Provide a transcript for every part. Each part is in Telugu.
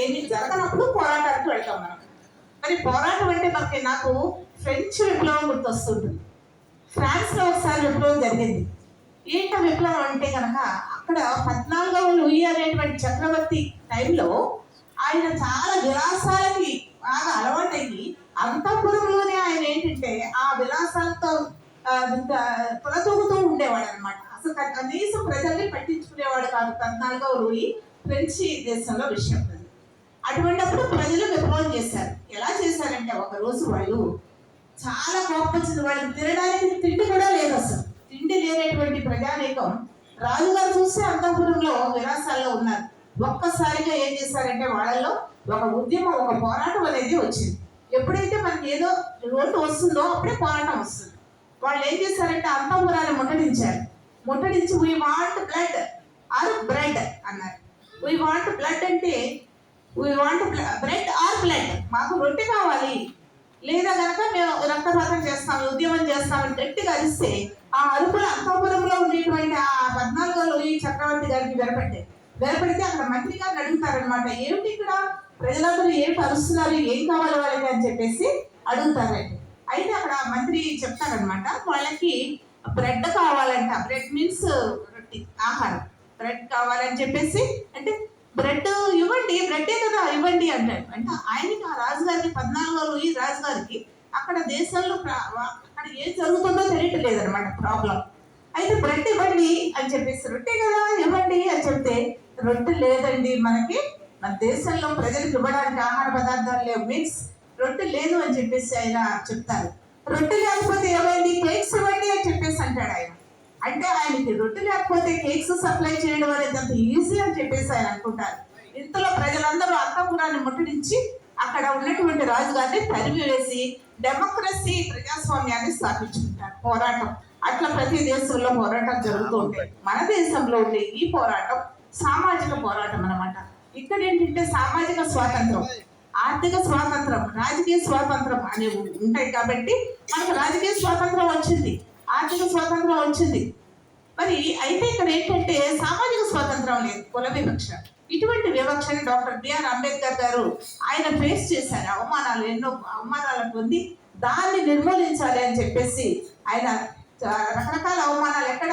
ఏమి జరగనప్పుడు పోరాటానికి వెళ్తాం మనం. మరి పోరాటం అంటే నాకు ఫ్రెంచ్ విప్లవం గుర్తొస్తుంటుంది. ఫ్రాన్స్లో ఒకసారి విప్లవం జరిగింది. ఏంట విప్లవం అంటే కనుక అక్కడ 14వ లూయి అనేటువంటి చక్రవర్తి టైంలో ఆయన చాలా విలాసాలకి బాగా అలవాటయ్యి అంతఃపురంలోనే ఆయన ఏంటంటే ఆ విలాసాలతో తొలతూగుతూ ఉండేవాడు అనమాట. అసలు కనీసం ప్రజల్ని పట్టించుకునేవాడు కాదు 14వ లూయి ఫ్రెంచ్ దేశంలో విషయం. అటువంటిప్పుడు ప్రజలు విప్లవం చేశారు. ఎలా చేశారంటే ఒక రోజు వాళ్ళు చాలా కోపం వచ్చింది. వాళ్ళు తినడానికి తిండి కూడా లేదు, అసలు తిండి లేనటువంటి ప్రజానీకం రాజుగారు చూస్తే అంతఃపురంలో విలాసాల్లో ఉన్నారు. ఒక్కసారిగా ఏం చేశారంటే వాళ్ళలో ఒక ఉద్యమం, ఒక పోరాటం అనేది వచ్చింది. ఎప్పుడైతే మనకి ఏదో రోడ్డు వస్తుందో అప్పుడే పోరాటం వస్తుంది. వాళ్ళు ఏం చేశారంటే అంతఃపురాన్ని ముట్టడించారు. ముట్టడించి we want blood or bread అన్నారు. వీ వాంట్ బ్లడ్ అంటే we want bread or blood, మాకు రొట్టె కావాలి లేదా కనుక మేము రక్తపాతం చేస్తాం, ఉద్యమం చేస్తామని గట్టిగా అరిస్తే ఆ అరుపులు అంతఃపురంలో ఉండేటువంటి ఆ 14వ లూయి చక్రవర్తి గారికి వెరపడితే అక్కడ మంత్రి గారిని అడుగుతారనమాట. ఏమిటి ఇక్కడ ప్రజలందరూ ఏమిటి అరుస్తున్నారు, ఏం కావాలి వాళ్ళకి అని చెప్పేసి అడుగుతారండి. అయితే అక్కడ మంత్రి చెప్తారనమాట, వాళ్ళకి బ్రెడ్ కావాలంట. బ్రెడ్ మీన్స్ రొట్టి, ఆహారం. బ్రెడ్ కావాలని చెప్పేసి అంటే బ్రెడ్ ఇవ్వండి, బ్రెడ్డే కదా ఇవ్వండి అంటాడు. అంటే ఆయనకి ఆ రాజుగారికి 14వ లూయి రాజుగారికి అక్కడ దేశంలో అక్కడ ఏం జరుగుతుందో తెలియట్లేదు అనమాట ప్రాబ్లం. అయితే బ్రెడ్ ఇవ్వండి అని చెప్పేసి, రొట్టె కదా ఇవ్వండి అని చెప్తే, రొట్టె లేదండి మనకి, మన దేశంలో ప్రజలకు ఇవ్వడానికి ఆహార పదార్థాలు లేవు, మీన్స్ రొట్టె లేదు అని చెప్పేసి ఆయన చెప్తారు. రొట్టె లేకపోతే ఏమైంది, కేక్స్ ఇవ్వండి అని చెప్పేసి అంటాడు ఆయన. అంటే ఆయనకి రొట్టె లేకపోతే కేక్స్ సప్లై చేయడం అనేది అంత ఈజీ అని చెప్పేసి ఆయన అనుకుంటారు. ఇంతలో ప్రజలందరూ అంతఃపురాన్ని ముట్టడించి అక్కడ ఉన్నటువంటి రాజుగారిని తరిమి వేసి డెమోక్రసీ, ప్రజాస్వామ్యాన్ని స్థాపించుకుంటారు. పోరాటం అట్లా ప్రతి దేశంలో పోరాటం జరుగుతూ ఉంటాయి. మన దేశంలో ఉండే ఈ పోరాటం సామాజిక పోరాటం అన్నమాట. ఇక్కడ ఏంటంటే సామాజిక స్వాతంత్రం, ఆర్థిక స్వాతంత్రం, రాజకీయ స్వాతంత్రం అనేవి ఉంటాయి. కాబట్టి మనకు రాజకీయ స్వాతంత్రం వచ్చింది, ఆర్థిక స్వాతంత్రం వచ్చింది. మరి అయితే ఇక్కడ ఏంటంటే సామాజిక స్వాతంత్రం లేదు, కుల వివక్ష. ఇటువంటి వివక్షని డాక్టర్ బిఆర్ అంబేద్కర్ గారు ఆయన ఫేస్ చేశారు. అవమానాలు, ఎన్నో అవమానాలను పొంది దాన్ని నిర్మూలించాలి అని చెప్పేసి ఆయన రకరకాల అవమానాలు ఎక్కడ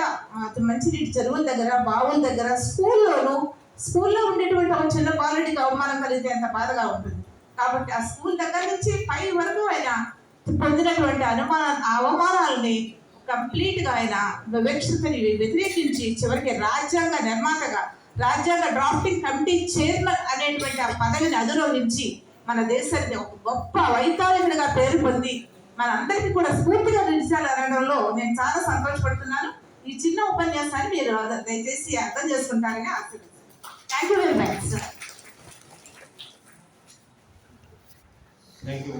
మంచినీటి చెరువుల దగ్గర, బావుల దగ్గర, స్కూల్లో ఉండేటువంటి ఒక చిన్న బాలుడికి అవమానం కలిగితే ఎంత బాధగా ఉంటుంది. కాబట్టి ఆ స్కూల్ దగ్గర నుంచి పై వరకు ఆయన పొందినటువంటి అవమానాలని కంప్లీట్గా ఆయన వివక్షతని వ్యతిరేకించి చివరికి రాజ్యాంగ నిర్మాతగా, రాజ్యాంగ డ్రాఫ్టింగ్ కమిటీ చైర్మన్ అనేటువంటి ఆ పదవిని అధిరోహించి మన దేశానికి ఒక గొప్ప వైతాళికుడిగా పేరు పొంది మనందరికీ కూడా స్ఫూర్తిగా నిలిచాలి అనడంలో నేను చాలా సంతోషపడుతున్నాను. ఈ చిన్న ఉపన్యాసాన్ని మీరు దయచేసి అర్థం చేసుకుంటారని ఆశిస్తున్నాను. Thank you very much. Thank you.